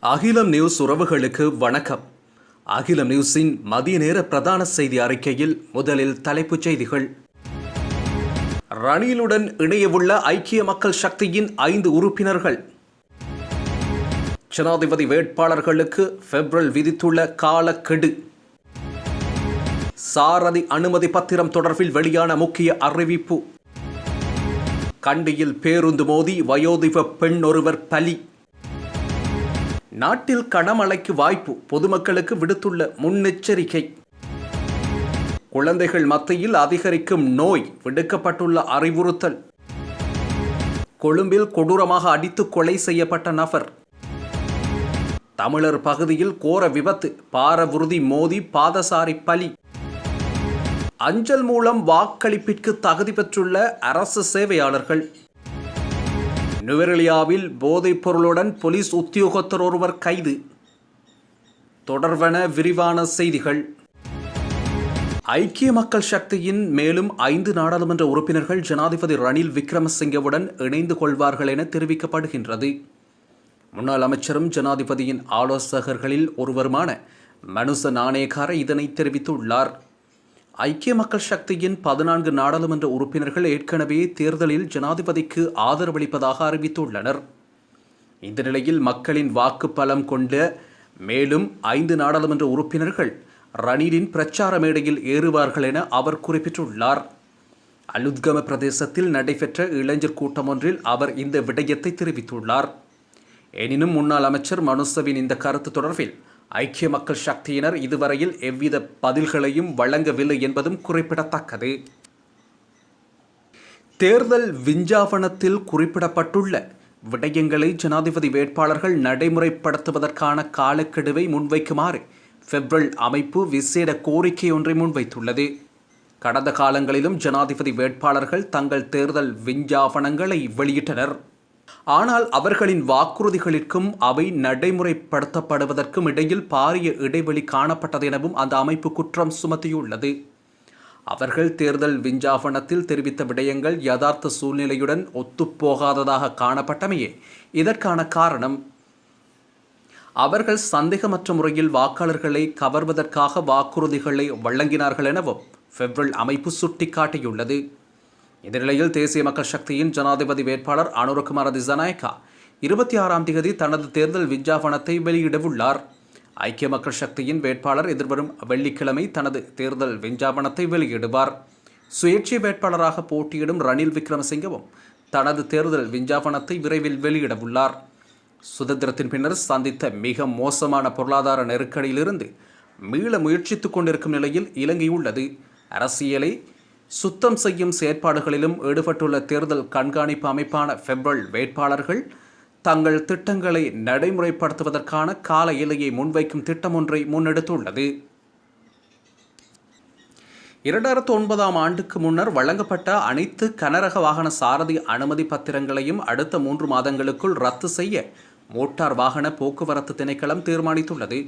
அகிலம் நியூஸ் உறவுகளுக்கு வணக்கம். அகிலம் நியூஸின் மதிய நேர பிரதான செய்தி அறிக்கையில் முதலில் தலைப்புச் செய்திகள். ரணிலுடன் இணையவுள்ள ஐக்கிய மக்கள் சக்தியின் 5 உறுப்பினர்கள். ஜனாதிபதி வேட்பாளர்களுக்கு பெப்ரல் விதித்துள்ள காலக்கெடு. சாரதி அனுமதி பத்திரம் தொடர்பில் வெளியான முக்கிய அறிவிப்பு. கண்டியில் பேருந்து மோதி வயோதிப பெண் ஒருவர் பலி. நாட்டில் கனமழைக்கு வாய்ப்பு, பொதுமக்களுக்கு விடுத்துள்ள முன்னெச்சரிக்கை. குழந்தைகள் மத்தியில் அதிகரிக்கும் நோய், விடுக்கப்பட்டுள்ள அறிவுறுத்தல். கொழும்பில் கொடூரமாக அடித்து கொலை செய்யப்பட்ட நபர். தமிழர் பகுதியில் கோர விபத்து, பாரவுறுதி மோதி பாதசாரி பலி. அஞ்சல் மூலம் வாக்களிப்பிற்கு தகுதி பெற்றுள்ள அரசு சேவையாளர்கள். நுவரெலியாவில் போதைப் பொருளுடன் போலீஸ் உத்தியோகத்தர் ஒருவர் கைது. தொடர்வன விரிவான செய்திகள். ஐக்கிய மக்கள் சக்தியின் மேலும் 5 நாடாளுமன்ற உறுப்பினர்கள் ஜனாதிபதி ரணில் விக்ரமசிங்கவுடன் இணைந்து கொள்வார்கள் என தெரிவிக்கப்படுகின்றது. முன்னாள் அமைச்சரும் ஜனாதிபதியின் ஆலோசகர்களில் ஒருவருமான மனுச நாணயக்கார இதனை தெரிவித்துள்ளார். ஐக்கிய மக்கள் சக்தியின் 14 நாடாளுமன்ற உறுப்பினர்கள் ஏற்கனவே தேர்தலில் ஜனாதிபதிக்கு ஆதரவளிப்பதாக அறிவித்துள்ளனர். இந்த நிலையில் மக்களின் வாக்கு பலம் கொண்ட மேலும் 5 நாடாளுமன்ற உறுப்பினர்கள் ரணிலின் பிரச்சார மேடையில் ஏறுவார்கள் என அவர் குறிப்பிட்டுள்ளார். அலுத்கம பிரதேசத்தில் நடைபெற்ற இளைஞர் கூட்டம் ஒன்றில் அவர் இந்த விடயத்தை தெரிவித்துள்ளார். எனினும் முன்னாள் அமைச்சர் மனுசவின் இந்த கருத்து தொடர்பில் ஐக்கிய மக்கள் சக்தியினர் இதுவரையில் எவ்வித பதில்களையும் வழங்கவில்லை என்பதும் குறிப்பிடத்தக்கது. தேர்தல் விஞ்ஞாபனத்தில் குறிப்பிடப்பட்டுள்ள விடயங்களை ஜனாதிபதி வேட்பாளர்கள் நடைமுறைப்படுத்துவதற்கான காலக்கெடுவை முன்வைக்குமாறு பெப்ரல் அமைப்பு விசேட கோரிக்கை ஒன்றை முன்வைத்துள்ளது. கடந்த காலங்களிலும் ஜனாதிபதி வேட்பாளர்கள் தங்கள் தேர்தல் விஞ்ஞாபனங்களை வெளியிட்டனர். ஆனால் அவர்களின் வாக்குறுதிகளுக்கும் அவை நடைமுறைப்படுத்தப்படுவதற்கும் இடையில் பாரிய இடைவெளி காணப்பட்டது எனவும் அந்த அமைப்பு குற்றம் சுமத்தியுள்ளது. அவர்கள் தேர்தல் விஞ்ஞாபனத்தில் தெரிவித்த விடயங்கள் யதார்த்த சூழ்நிலையுடன் ஒத்துப்போகாததாக காணப்பட்டமையே இதற்கான காரணம். அவர்கள் சந்தேகமற்ற முறையில் வாக்காளர்களை கவர்வதற்காக வாக்குறுதிகளை வழங்கினார்கள் எனவும் பெப்ரல் அமைப்பு சுட்டிக்காட்டியுள்ளது. இந்த நிலையில் தேசிய மக்கள் சக்தியின் ஜனாதிபதி வேட்பாளர் அனுரகுமார திசாநாயக்கா 26ஆம் தேதி தனது தேர்தல் விஞ்ஞாபனத்தை வெளியிடவுள்ளார். ஐக்கிய மக்கள் சக்தியின் வேட்பாளர் எதிர்வரும் வெள்ளிக்கிழமை தனது தேர்தல் விஞ்ஞாபனத்தை வெளியிடுவார். சுயேட்சை வேட்பாளராக போட்டியிடும் ரணில் விக்ரமசிங்கவும் தனது தேர்தல் விஞ்ஞாபனத்தை விரைவில் வெளியிடவுள்ளார். சுதந்திரத்தின் பின்னர் சந்தித்த மிக மோசமான பொருளாதார நெருக்கடியிலிருந்து மீள முயற்சித்துக் கொண்டிருக்கும் நிலையில் இலங்கை உள்ளது. அரசியலை சுத்தம் செய்யும் செயற்பாடுகளிலும் ஈடுபட்டுள்ள தேர்தல் கண்காணிப்பு அமைப்பான பெப்ரல் வேட்பாளர்கள் தங்கள் திட்டங்களை நடைமுறைப்படுத்துவதற்கான கால எல்லையை முன்வைக்கும் திட்டம் ஒன்றை முன்னெடுத்துள்ளது. 2009ஆம் ஆண்டுக்கு முன்னர் வழங்கப்பட்ட அனைத்து கனரக வாகன சாரதி அனுமதி பத்திரங்களையும் அடுத்த 3 மாதங்களுக்குள் ரத்து செய்ய மோட்டார் வாகன போக்குவரத்து திணைக்களம் தீர்மானித்துள்ளது.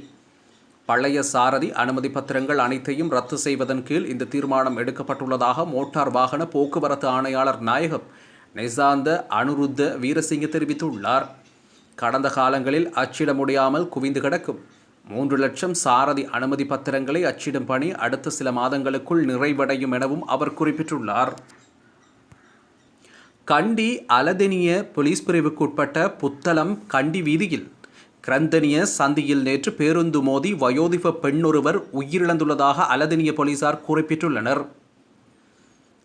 பழைய சாரதி அனுமதி பத்திரங்கள் அனைத்தையும் ரத்து செய்வதன் கீழ் இந்த தீர்மானம் எடுக்கப்பட்டுள்ளதாக மோட்டார் வாகன போக்குவரத்து ஆணையாளர் நாயகம் நிசாந்த அனுருத்த வீரசிங்க தெரிவித்துள்ளார். கடந்த காலங்களில் அச்சிட முடியாமல் குவிந்து கிடக்கும் 3 லட்சம் சாரதி அனுமதி பத்திரங்களை அச்சிடும் பணி அடுத்த சில மாதங்களுக்குள் நிறைவடையும் எனவும் அவர் குறிப்பிட்டுள்ளார். கண்டி அலதெனிய போலீஸ் பிரிவுக்குட்பட்ட புத்தளம் கண்டி வீதியில் கிரந்தனிய சந்தியில் நேற்று பேருந்து மோதி வயோதிப பெண்ணொருவர் உயிரிழந்துள்ளதாக அலதெனிய போலீசார் குறிப்பிட்டுள்ளனர்.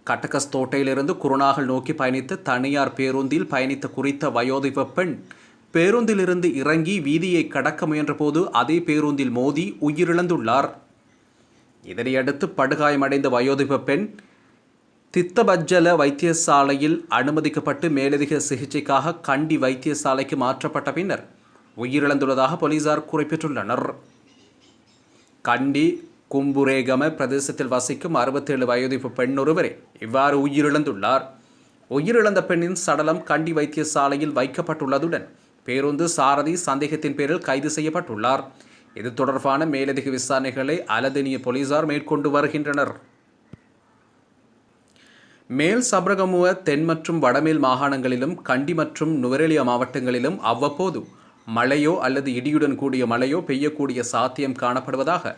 கட்டகஸ்தோட்டையிலிருந்து குருநாகல் நோக்கி பயணித்த தனியார் பேருந்தில் பயணித்த குறித்த வயோதிப பெண் பேருந்திலிருந்து இறங்கி வீதியை கடக்க முயன்றபோது அதே பேருந்தில் மோதி உயிரிழந்துள்ளார். இதனையடுத்து படுகாயமடைந்த வயோதிப பெண் தித்தபஜ்ஜல வைத்தியசாலையில் அனுமதிக்கப்பட்டு மேலதிக சிகிச்சைக்காக கண்டி வைத்தியசாலைக்கு மாற்றப்பட்ட பின்னர் உயிரிழந்துள்ளதாக போலீசார் குறிப்பிட்டுள்ளனர். கண்டி கும்புரேகம பிரதேசத்தில் வசிக்கும் 67 வயோதிப பெண் ஒருவரே இவ்வாறு உயிரிழந்துள்ளார். உயிரிழந்த பெண்ணின் சடலம் கண்டி வைத்தியசாலையில் வைக்கப்பட்டுள்ளதுடன் பேருந்து சாரதி சந்தேகத்தின் பேரில் கைது செய்யப்பட்டுள்ளார். இது தொடர்பான மேலதிக விசாரணைகளை அலதெனிய போலீசார் மேற்கொண்டு வருகின்றனர். மேல் சப்ரகமுவ தென் மற்றும் வடமேல் மாகாணங்களிலும் கண்டி மற்றும் நுவரெலியா மாவட்டங்களிலும் அவ்வப்போது மழையோ அல்லது இடியுடன் கூடிய மழையோ பெய்யக்கூடிய சாத்தியம் காணப்படுவதாக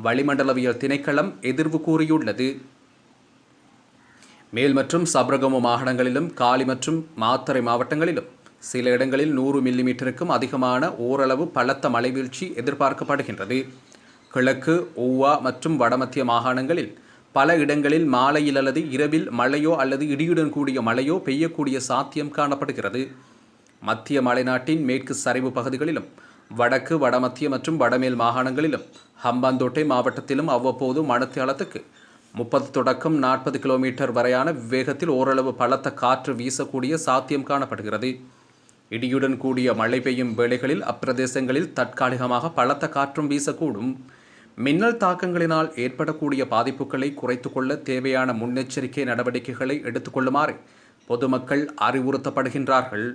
வளிமண்டலவியல் திணைக்களம் எதிர்வு கூறியுள்ளது. மேல் மற்றும் சப்ரகமு மாகாணங்களிலும் காலி மற்றும் மாத்தறை மாவட்டங்களிலும் சில இடங்களில் 100 மில்லிமீட்டருக்கும் அதிகமான ஓரளவு பலத்த மழைவீழ்ச்சி எதிர்பார்க்கப்படுகின்றது. கிழக்கு, ஊவா மற்றும் வடமத்திய மாகாணங்களில் பல இடங்களில் மாலையில் அல்லது இரவில் மழையோ அல்லது இடியுடன் கூடிய மழையோ பெய்யக்கூடிய சாத்தியம் காணப்படுகிறது. மத்திய மலைநாட்டின் மேற்கு சரிவு பகுதிகளிலும் வடக்கு, வடமத்திய மற்றும் வடமேல் மாகாணங்களிலும் ஹம்பாந்தோட்டை மாவட்டத்திலும் அவ்வப்போது மணித்தியாலத்துக்கு 30 தொடக்கம் 40 கிலோமீட்டர் வரையான வேகத்தில் ஓரளவு பலத்த காற்று வீசக்கூடிய சாத்தியம் காணப்படுகிறது. இடியுடன் கூடிய மழை பெய்யும் வேளைகளில் அப்பிரதேசங்களில் தற்காலிகமாக பலத்த காற்றும் வீசக்கூடும். மின்னல் தாக்கங்களினால் ஏற்படக்கூடிய பாதிப்புகளை குறைத்துக் கொள்ள தேவையான முன்னெச்சரிக்கை நடவடிக்கைகளை எடுத்துக்கொள்ளுமாறு பொதுமக்கள் அறிவுறுத்தப்படுகின்றார்கள்.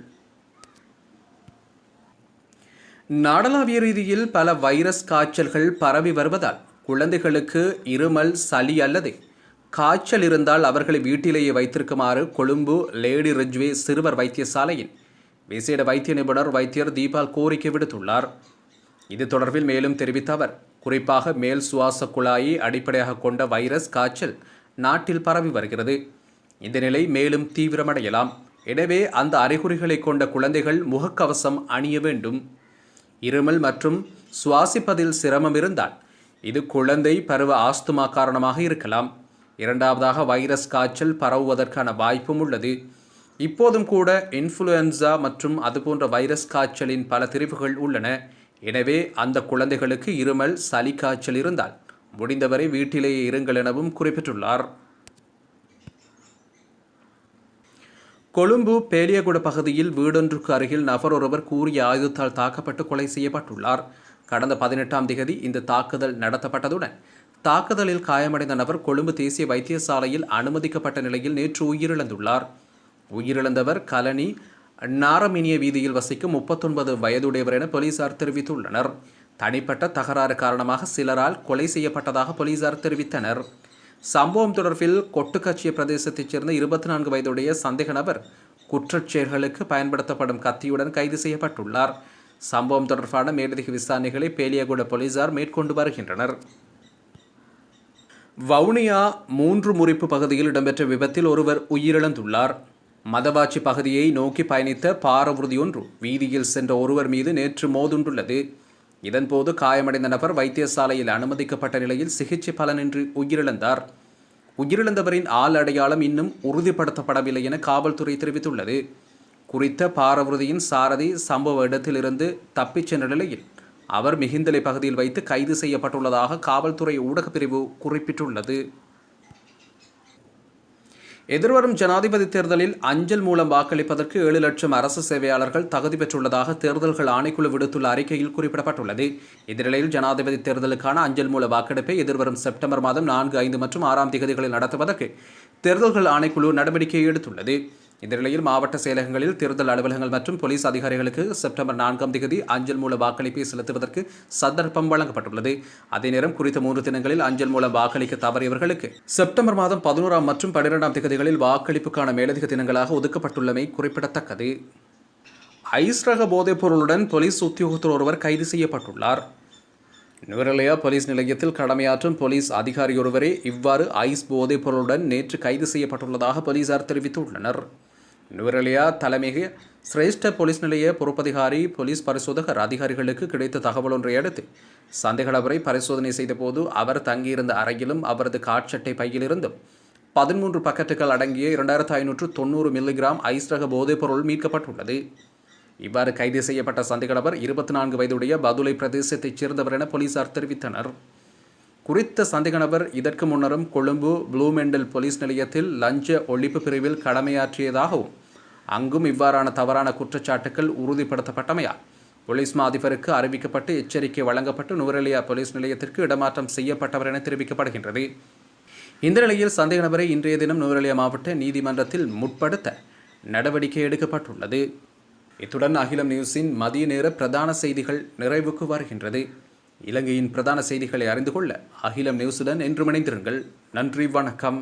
நாடளாவிய ரீதியில் பல வைரஸ் காய்ச்சல்கள் பரவி வருவதால் குழந்தைகளுக்கு இருமல், சளி அல்லது காய்ச்சல் இருந்தால் அவர்களை வீட்டிலேயே வைத்திருக்குமாறு கொழும்பு லேடி ரிஜ்வே சிறுவர் வைத்தியசாலையின் விசேட வைத்திய நிபுணர் வைத்தியர் தீபால் கோரிக்கை விடுத்துள்ளார். இது தொடர்பில் மேலும் தெரிவித்த அவர், குறிப்பாக மேல் சுவாச குழாயை அடிப்படையாக கொண்ட வைரஸ் காய்ச்சல் நாட்டில் பரவி வருகிறது. இந்த நிலை மேலும் தீவிரமடையலாம். எனவே அந்த அறிகுறிகளை கொண்ட குழந்தைகள் முகக்கவசம் அணிய வேண்டும். இருமல் மற்றும் சுவாசிப்பதில் சிரமம் இருந்தால் இது குழந்தை பருவ ஆஸ்துமா காரணமாக இருக்கலாம். இரண்டாவதாக, வைரஸ் காய்ச்சல் பரவுவதற்கான வாய்ப்பும் உள்ளது. இப்போதும் கூட இன்ஃப்ளூயன்சா மற்றும் அதுபோன்ற வைரஸ் காய்ச்சலின் பல திரிவுகள் உள்ளன. எனவே அந்த குழந்தைகளுக்கு இருமல், சளி காய்ச்சல் இருந்தால் முடிந்தவரை வீட்டிலேயே இருங்கள் எனவும் குறிப்பிட்டுள்ளார். கொழும்பு பேலியகுட பகுதியில் வீடொன்றுக்கு அருகில் நபர் ஒருவர் கூறிய ஆயுதத்தால் தாக்கப்பட்டு கொலை செய்யப்பட்டுள்ளார். கடந்த 18ஆம் திகதி இந்த தாக்குதல் நடத்தப்பட்டதுடன் தாக்குதலில் காயமடைந்த நபர் கொழும்பு தேசிய வைத்தியசாலையில் அனுமதிக்கப்பட்ட நிலையில் நேற்று உயிரிழந்துள்ளார். உயிரிழந்தவர் கலனி நாரமினிய வீதியில் வசிக்கும் 39 வயதுடையவர் என போலீசார் தெரிவித்துள்ளனர். தனிப்பட்ட தகராறு காரணமாக சிலரால் கொலை செய்யப்பட்டதாக போலீசார் தெரிவித்தனர். சம்பவம் தொடர்பில் கொட்டுக்கச்சிய பிரதேசத்தைச் சேர்ந்த 24 வயதுடைய சந்தேக நபர் குற்றச் செயல்களுக்கு பயன்படுத்தப்படும் கத்தியுடன் கைது செய்யப்பட்டுள்ளார். சம்பவம் தொடர்பான மேலதிக விசாரணைகளை பேலியகுட போலீசார் மேற்கொண்டு வருகின்றனர். வவுனியா 3 முறிப்பு பகுதியில் இடம்பெற்ற விபத்தில் ஒருவர் உயிரிழந்துள்ளார். மதவாச்சி பகுதியை நோக்கி பயணித்த பாரவூர்தி ஒன்று வீதியில் சென்ற ஒருவர் மீது நேற்று மோதுண்டுள்ளது. இதன்போது காயமடைந்த நபர் வைத்தியசாலையில் அனுமதிக்கப்பட்ட நிலையில் சிகிச்சை பலனின்றி உயிரிழந்தார். உயிரிழந்தவரின் ஆள் அடையாளம் இன்னும் உறுதிப்படுத்தப்படவில்லை என காவல்துறை தெரிவித்துள்ளது. குறித்த பாரவூர்தியின் சாரதி சம்பவ இடத்திலிருந்து தப்பிச் சென்ற நிலையில் அவர் மிகிந்தலை பகுதியில் வைத்து கைது செய்யப்பட்டுள்ளதாக காவல்துறை ஊடகப் பிரிவு குறிப்பிட்டுள்ளது. எதிர்வரும் ஜனாதிபதி தேர்தலில் அஞ்சல் மூலம் வாக்களிப்பதற்கு 7 லட்சம் அரசு சேவையாளர்கள் தகுதி பெற்றுள்ளதாக தேர்தல்கள் ஆணைக்குழு விடுத்துள்ள அறிக்கையில் குறிப்பிடப்பட்டுள்ளது. இந்நிலையில் ஜனாதிபதி தேர்தலுக்கான அஞ்சல் மூல வாக்கெடுப்பை எதிர்வரும் செப்டம்பர் மாதம் 4, 5 மற்றும் 6ஆம் திகதிகளில் நடத்துவதற்கு தேர்தல்கள் ஆணைக்குழு நடவடிக்கை எடுத்துள்ளது. இந்த நிலையில் மாவட்ட செயலகங்களில் தேர்தல் அலுவலகங்கள் மற்றும் போலீஸ் அதிகாரிகளுக்கு செப்டம்பர் 4ஆம் திகதி அஞ்சல் மூல வாக்களிப்பை செலுத்துவதற்கு சந்தர்ப்பம் வழங்கப்பட்டுள்ளது. அதே நேரம் குறித்த 3 தினங்களில் அஞ்சல் மூலம் வாக்களிக்க தவறியவர்களுக்கு செப்டம்பர் மாதம் 11ஆம் மற்றும் 12ஆம் திகதிகளில் வாக்களிப்புக்கான மேலதிக தினங்களாக ஒதுக்கப்பட்டுள்ளமை குறிப்பிடத்தக்கது. ஐஸ் ரக போதைப் பொருளுடன் போலீஸ் உத்தியோகத்தர் ஒருவர் கைது செய்யப்பட்டுள்ளார். நுவரெலியா போலீஸ் நிலையத்தில் கடமையாற்றும் போலீஸ் அதிகாரியொருவரே இவ்வாறு ஐஸ் போதைப் பொருளுடன் நேற்று கைது செய்யப்பட்டுள்ளதாக போலீசார் தெரிவித்துள்ளனர். நுவரெலியா தலைமை சிரேஷ்ட போலீஸ் நிலைய பொறுப்பதிகாரி போலீஸ் பரிசோதகர் அதிகாரிகளுக்கு கிடைத்த தகவல் ஒன்றை அடுத்து சந்தேக நபரை பரிசோதனை செய்தபோது அவர் தங்கியிருந்த அறையிலும் அவரது காட்சட்டை பையிலிருந்தும் 13 பக்கெட்டுகள் அடங்கிய 2590 மில்லிகிராம் ஐஸ் ரக போதைப் பொருள் மீட்கப்பட்டுள்ளது. இவ்வாறு கைது செய்யப்பட்ட சந்தேக நபர் 24 வயதுடைய பதுளை பிரதேசத்தைச் சேர்ந்தவர் என போலீசார் தெரிவித்தனர். குறித்த சந்தேக நபர் இதற்கு முன்னரும் கொழும்பு ப்ளூமெண்டல் போலீஸ் நிலையத்தில் லஞ்ச ஒழிப்பு பிரிவில் கடமையாற்றியதாகவும் அங்கும் இவ்வாறான தவறான குற்றச்சாட்டுகள் உறுதிப்படுத்தப்பட்டமையால் போலீஸ் மா அதிபருக்கு அறிவிக்கப்பட்டு எச்சரிக்கை வழங்கப்பட்டு நுவரெலியா போலீஸ் நிலையத்திற்கு இடமாற்றம் செய்யப்பட்டவர் என தெரிவிக்கப்படுகின்றது. இந்த நிலையில் சந்தேக நபரை இன்றைய தினம் நுவரெலியா மாவட்ட நீதிமன்றத்தில் முற்படுத்த நடவடிக்கை எடுக்கப்பட்டுள்ளது. இத்துடன் அகிலம் நியூஸின் மதிய நேர பிரதான செய்திகள் நிறைவுக்கு வருகின்றது. இலங்கையின் பிரதான செய்திகளை அறிந்து கொள்ள அகிலம் நியூஸுடன் என்றும் இணைந்திருங்கள். நன்றி, வணக்கம்.